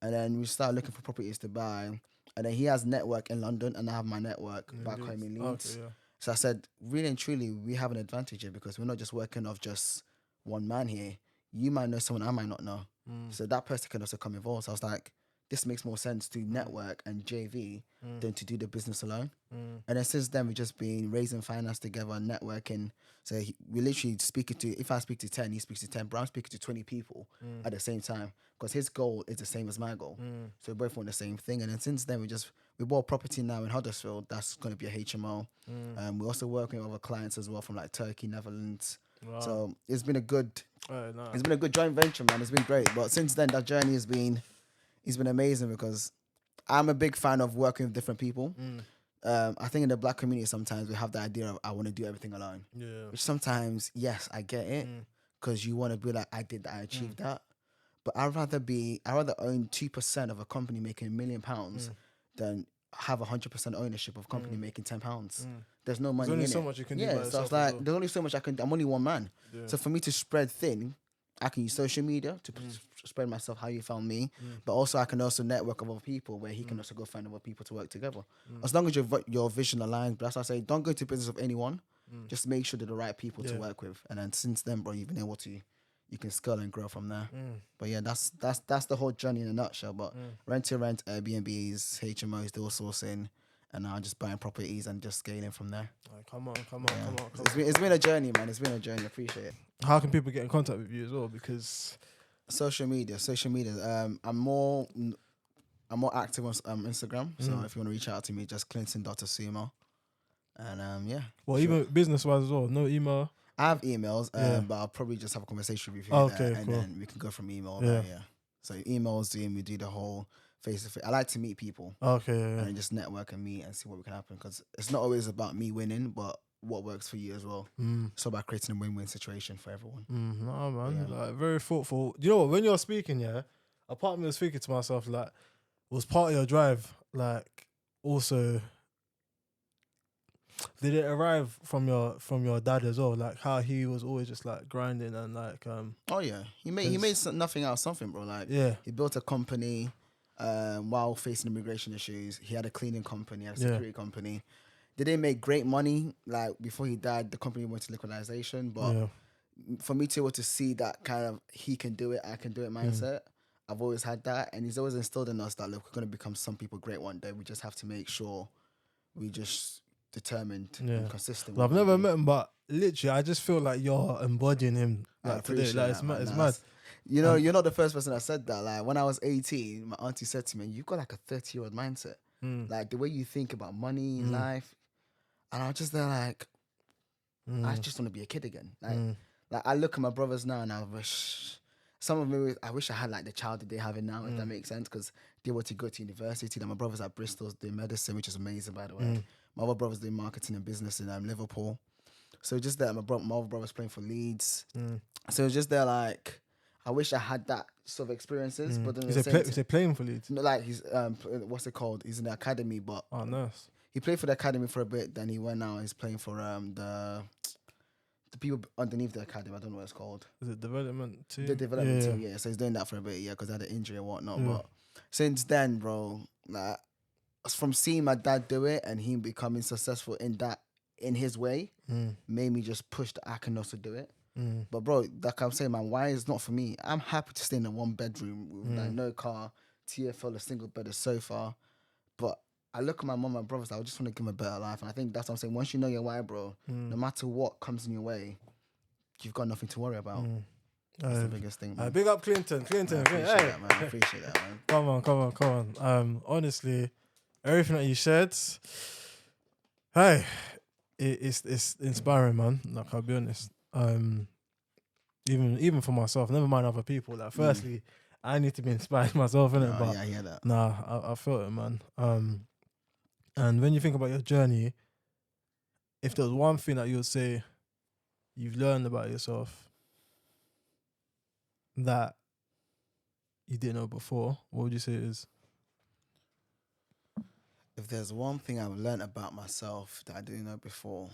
Speaker 2: And then we started looking for properties to buy. And then he has network in London, and I have my network back home in Leeds. Okay, yeah. So I said, really and truly, we have an advantage here, because we're not just working off just one man here. You might know someone I might not know. So that person can also come involved. So I was like, this makes more sense to network and JV than to do the business alone. And then since then, we've just been raising finance together, networking. So we literally if I speak to 10, he speaks to 10, but I'm speaking to 20 people at the same time, because his goal is the same as my goal. So we both want the same thing. And then since then, we bought property now in Huddersfield. That's going to be a HMO. We're also working with other clients as well from like Turkey, Netherlands. Wow. So it's been a good joint venture, man. It's been great. But since then, that journey has been amazing, because I'm a big fan of working with different people. I think in the black community, sometimes we have the idea of, I want to do everything alone. Yeah. Which sometimes, yes, I get it, because you want to be like, I did that, I achieved that. But I'd rather own 2% of a company making £1 million than have 100% ownership of a company making £10. There's no money in it.
Speaker 1: There's only so much you can do by yourself.
Speaker 2: So I was like, there's only so much I can do. I'm only one man. Yeah. So for me to spread thin, I can use social media to spread myself, how you found me, but also I can also network with other people, where he can also go find other people to work together. As long as your vision aligns. But that's why I say, don't go into business with anyone. Just make sure they're the right people to work with. And then since then, bro, you've been able to, you can scale and grow from there. But yeah, that's the whole journey in a nutshell. But rent to rent, Airbnbs, HMOs, deal sourcing, and now just buying properties and just scaling from there.
Speaker 1: Right, come on.
Speaker 2: It's been a journey, man. It's been a journey. I appreciate it.
Speaker 1: How can people get in contact with you as well? Because
Speaker 2: social media. I'm more active on Instagram. So if you want to reach out to me, just Clinton.Asumah. And yeah.
Speaker 1: Well, sure. Even business wise as well. No email.
Speaker 2: I have emails, but I'll probably just have a conversation with you there, and then we can go from email. Yeah. So emails, we do the whole face-to-face. I like to meet people.
Speaker 1: Okay,
Speaker 2: and just network and meet and see what can happen, because it's not always about me winning, but what works for you as well. It's about creating a win-win situation for everyone.
Speaker 1: No, man, like very thoughtful. You know what? When you're speaking, a part of me was thinking to myself, like, was part of your drive, like, also, did it arrive from your dad as well? Like how he was always just like grinding and like
Speaker 2: Oh yeah, he made nothing out of something, bro. Like he built a company while facing immigration issues. He had a cleaning company, a security company. They didn't make great money. Like before he died, the company went to liquidation. But for me to be able to see that kind of he can do it, I can do it mindset, I've always had that, and he's always instilled in us that look, we're gonna become some people great one day. We just have to make sure we just determined and consistent.
Speaker 1: Well, I've never met him, but literally, I just feel like you're embodying him. Like today, like it's mad.
Speaker 2: You know, you're not the first person that said that. Like when I was 18, my auntie said to me, "You've got like a 30-year-old mindset. Like the way you think about money, life." And I was just there like, I just want to be a kid again. Like I look at my brothers now and I wish, some of me, I wish I had like the childhood they having now, if that makes sense, because they were to go to university. Like my brother's at Bristol doing medicine, which is amazing, by the way. My other brother's doing marketing and business in Liverpool. So just that my other brother's playing for Leeds. So it's just there like, I wish I had that sort of experiences. But then
Speaker 1: Is he playing for Leeds?
Speaker 2: no, like he's what's it called? He's in the academy, but
Speaker 1: Oh, nice.
Speaker 2: he played for the academy for a bit. Then he went out. He's playing for the people underneath the academy. I don't know what it's called.
Speaker 1: Is it development team?
Speaker 2: The development team, yeah. So he's doing that for a bit, yeah, because I had an injury and whatnot. But since then, bro, like from seeing my dad do it and him becoming successful in his way, made me just push that I can also do it. But bro, like I'm saying, man, why is not for me? I'm happy to stay in a 1 bedroom with like no car, TFL, a single bed, a sofa. But I look at my mum and brothers, I just want to give them a better life. And I think that's what I'm saying. Once you know your why, bro, no matter what comes in your way, you've got nothing to worry about. That's the biggest thing, man.
Speaker 1: Big up Clinton.
Speaker 2: I appreciate that, man. I appreciate that, man.
Speaker 1: Come on. Honestly, everything that you said, hey, it's inspiring, man. Like, I'll be honest. Even for myself, never mind other people. Like, firstly, I need to be inspired myself, innit? But
Speaker 2: yeah, I hear that.
Speaker 1: nah, I felt it, man. And when you think about your journey, if there's one thing that you would say you've learned about yourself that you didn't know before, what would you say it is?
Speaker 2: If there's one thing I've learned about myself that I didn't know before,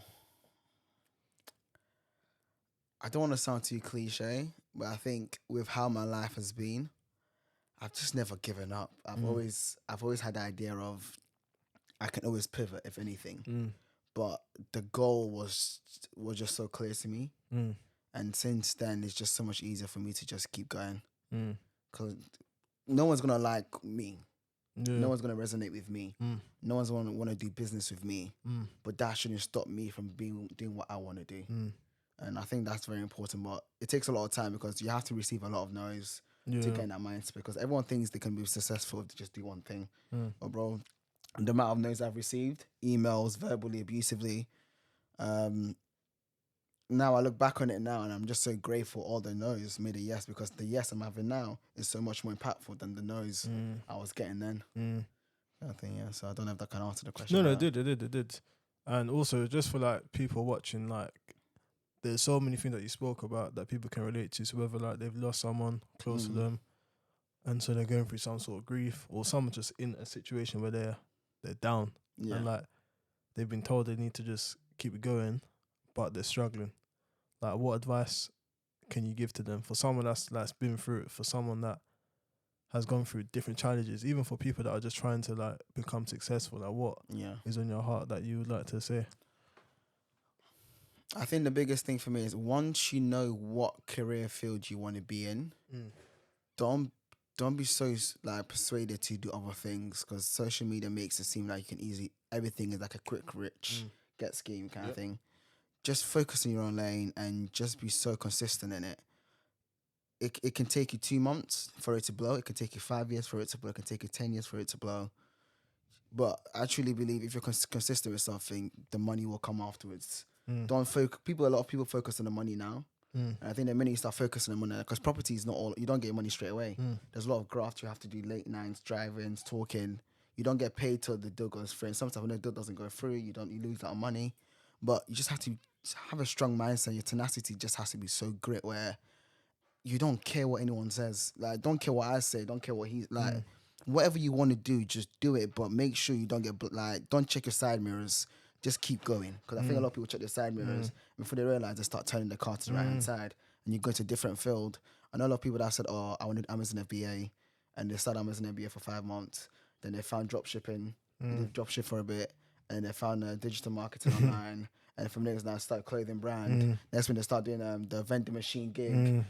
Speaker 2: I don't want to sound too cliche, but I think with how my life has been, I've just never given up. I've always had the idea of I can always pivot if anything. But the goal was just so clear to me. And since then, it's just so much easier for me to just keep going. Because no one's going to like me. Yeah. No one's going to resonate with me. No one's going to want to do business with me. But that shouldn't stop me from doing what I want to do. And I think that's very important. But it takes a lot of time because you have to receive a lot of no's to get in that mindset. Because everyone thinks they can be successful if they just do one thing. But bro, the amount of no's I've received, emails, verbally, abusively, now I look back on it now and I'm just so grateful all the no's made a yes, because the yes I'm having now is so much more impactful than the no's I was getting then. I think, yeah, so I don't know if that can answer the question.
Speaker 1: No, it did. And also, just for like people watching, like, there's so many things that you spoke about that people can relate to. So whether like they've lost someone close to them and so they're going through some sort of grief, or someone just in a situation where they're down and like they've been told they need to just keep it going, but they're struggling. Like, what advice can you give to them for someone that's been through it, for someone that has gone through different challenges, even for people that are just trying to like become successful? Like, what is on your heart that you would like to say?
Speaker 2: I think the biggest thing for me is once you know what career field you want to be in, don't be so like persuaded to do other things, because social media makes it seem like you can everything is like a quick rich get scheme kind of thing. Just focus on your own lane and just be so consistent in it. It can take you 2 months for it to blow. It can take you 5 years for it to blow. It can take you 10 years for it to blow. But I truly believe if you're consistent with something, the money will come afterwards. Don't focus. A lot of people focus on the money now. And I think the minute you start focusing on money, because property is not all, you don't get money straight away. There's a lot of graft. You have to do late nights, drive-ins, talking. You don't get paid till the deal goes through. And sometimes when the deal doesn't go through, you lose that money. But you just have to have a strong mindset. Your tenacity just has to be so great where you don't care what anyone says. Like, don't care what I say. Don't care what he's like. Whatever you want to do, just do it. But make sure you don't don't check your side mirrors. Just keep going. Because I think a lot of people check their side mirrors and before they realize, they start turning the car to the right hand side and you go to a different field. I know a lot of people that said, "Oh, I wanted Amazon FBA," and they started Amazon FBA for 5 months. Then they found drop shipping. They did drop ship for a bit, and they found digital marketing online. And from there, now start clothing brand. That's when they start doing the vending machine gig.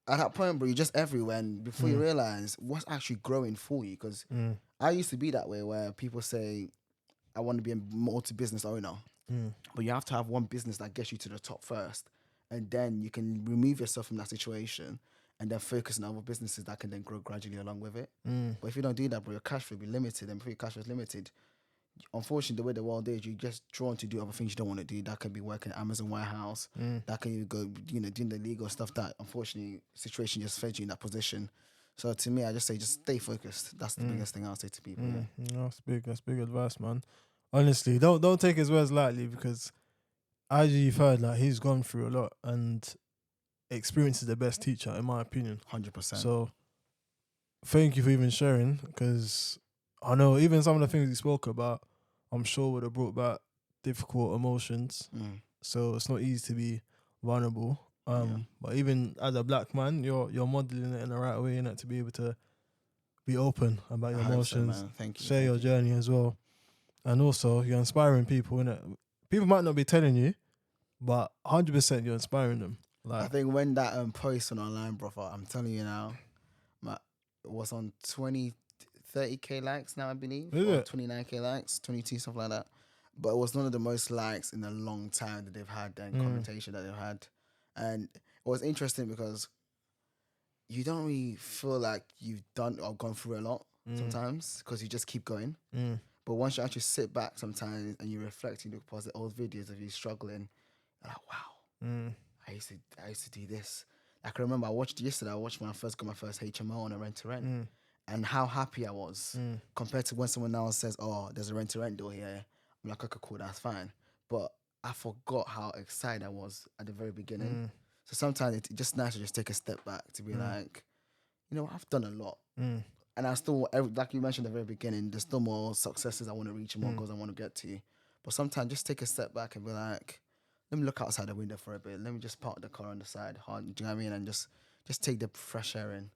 Speaker 2: At that point, bro, you're just everywhere. And before you realize what's actually growing for you, because I used to be that way where people say, I want to be a multi-business owner. But you have to have one business that gets you to the top first. And then you can remove yourself from that situation and then focus on other businesses that can then grow gradually along with it. But if you don't do that, bro, your cash flow will be limited. And before your cash flow is limited, unfortunately, the way the world is, you're just drawn to do other things you don't want to do. That could be working at Amazon warehouse. That can go, doing the legal stuff that, unfortunately, situation just fed you in that position. So to me, I just say, just stay focused. That's the biggest thing I'll say to people. Yeah.
Speaker 1: No, that's big. That's big advice, man. Honestly, don't take his words lightly, because as you've heard, like, he's gone through a lot, and experience is the best teacher, in my opinion.
Speaker 2: 100%.
Speaker 1: So thank you for even sharing, because I know even some of the things he spoke about, I'm sure would have brought back difficult emotions. So it's not easy to be vulnerable. But even as a black man, you're modeling it in the right way, innit, to be able to be open about your emotions,
Speaker 2: Thank you.
Speaker 1: share your journey as well. And also, you're inspiring people, innit? People might not be telling you, but 100% you're inspiring them. Like,
Speaker 2: I think when that post went online, brother, I'm telling you now, it was on 30k likes now, I believe.
Speaker 1: Is
Speaker 2: or
Speaker 1: it?
Speaker 2: 29k likes, 22, stuff like that. But it was one of the most likes in a long time that they've had, and commentation that they've had. And it was interesting because you don't really feel like you've done or gone through a lot sometimes, because you just keep going. But once you actually sit back sometimes and you reflect, you look past the old videos of you struggling, you're like, wow, I used to do this. I can remember I watched when I first got my first HMO on a rent-to-rent, and how happy I was compared to when someone else says, oh, there's a rent-to-rent deal here. I'm like, okay, cool, that's fine. But I forgot how excited I was at the very beginning. So sometimes it's just nice to just take a step back to be like, I've done a lot. And I still, like you mentioned at the very beginning, there's still more successes I want to reach and more goals I want to get to. But sometimes just take a step back and be like, let me look outside the window for a bit. Let me just park the car on the side. Do you know what I mean? And just take the fresh air in.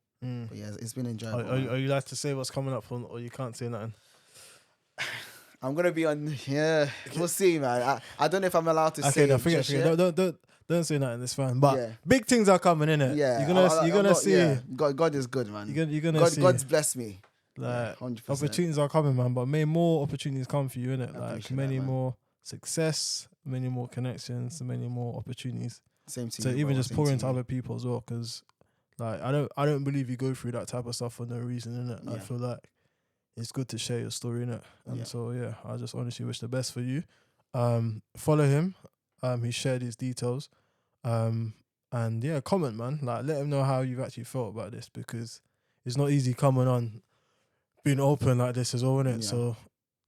Speaker 2: But yeah, it's been enjoyable.
Speaker 1: Are you like to say what's coming up, or you can't say nothing?
Speaker 2: I'm gonna be on. Yeah, we'll see, man. I don't know if I'm allowed to say.
Speaker 1: Okay, no, forget. Don't say nothing. It's fine. But big things are coming, innit?
Speaker 2: Yeah,
Speaker 1: you're gonna see.
Speaker 2: Yeah. God is good, man.
Speaker 1: You're gonna see.
Speaker 2: God's blessed me.
Speaker 1: Like,
Speaker 2: 100%.
Speaker 1: opportunities are coming, man. But may more opportunities come for you, innit?
Speaker 2: I
Speaker 1: Like, many more success, many more connections, many more opportunities.
Speaker 2: Same to
Speaker 1: so
Speaker 2: you,
Speaker 1: even
Speaker 2: bro.
Speaker 1: just pour into other people as well, because like I don't believe you go through that type of stuff for no reason, innit? I feel like it's good to share your story, innit? And so yeah, I just honestly wish the best for you. Follow him. He shared his details. And yeah, comment, man. Like, let him know how you've actually felt about this, because it's not easy coming on being open like this as well, innit?
Speaker 2: Yeah.
Speaker 1: So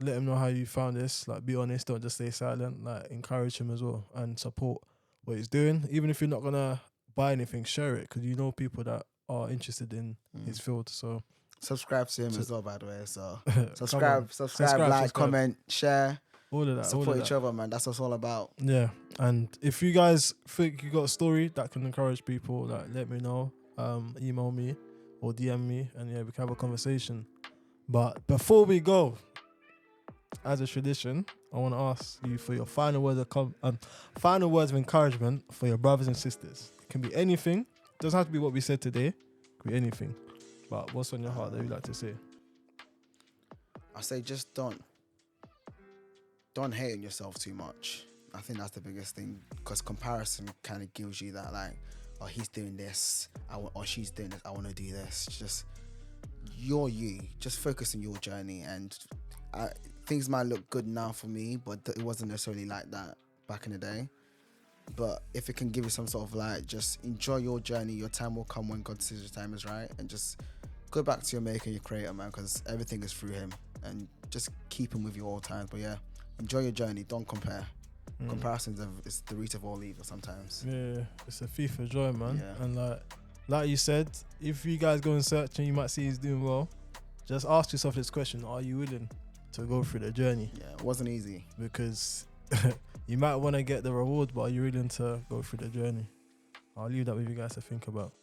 Speaker 1: let him know how you found this. Like, be honest, don't just stay silent. Like, encourage him as well and support what he's doing. Even if you're not gonna buy anything, share it, because you know people that are interested in his field. So
Speaker 2: subscribe to him as well, by the way. So subscribe, like, comment, share.
Speaker 1: All of that.
Speaker 2: Support each other, man. That's what it's all about.
Speaker 1: Yeah. And if you guys think you got a story that can encourage people, like, let me know. Email me or DM me, and yeah, we can have a conversation. But before we go, as a tradition, I want to ask you for your final words of encouragement for your brothers and sisters. It can be anything. It doesn't have to be what we said today. It can be anything. But what's on your heart that you'd like to say?
Speaker 2: I say just don't hate on yourself too much. I think that's the biggest thing, because comparison kind of gives you that, like, oh, he's doing this, or she's doing this, I want to do this. Just, you're you. Just focus on your journey, and things might look good now for me, but it wasn't necessarily like that back in the day. But if it can give you some sort of light, just enjoy your journey. Your time will come when God says your time is right, and just go back to your maker, your creator, man, because everything is through him, and just keep him with you all times. But yeah, enjoy your journey. Don't compare. Comparison is the root of all evil sometimes. Yeah,
Speaker 1: it's a thief of joy, man.
Speaker 2: Yeah.
Speaker 1: And like you said, if you guys go and search and you might see he's doing well, just ask yourself this question: are you willing to go through the journey?
Speaker 2: Yeah, it wasn't easy,
Speaker 1: because you might want to get the reward, but are you willing to go through the journey? I'll leave that with you guys to think about.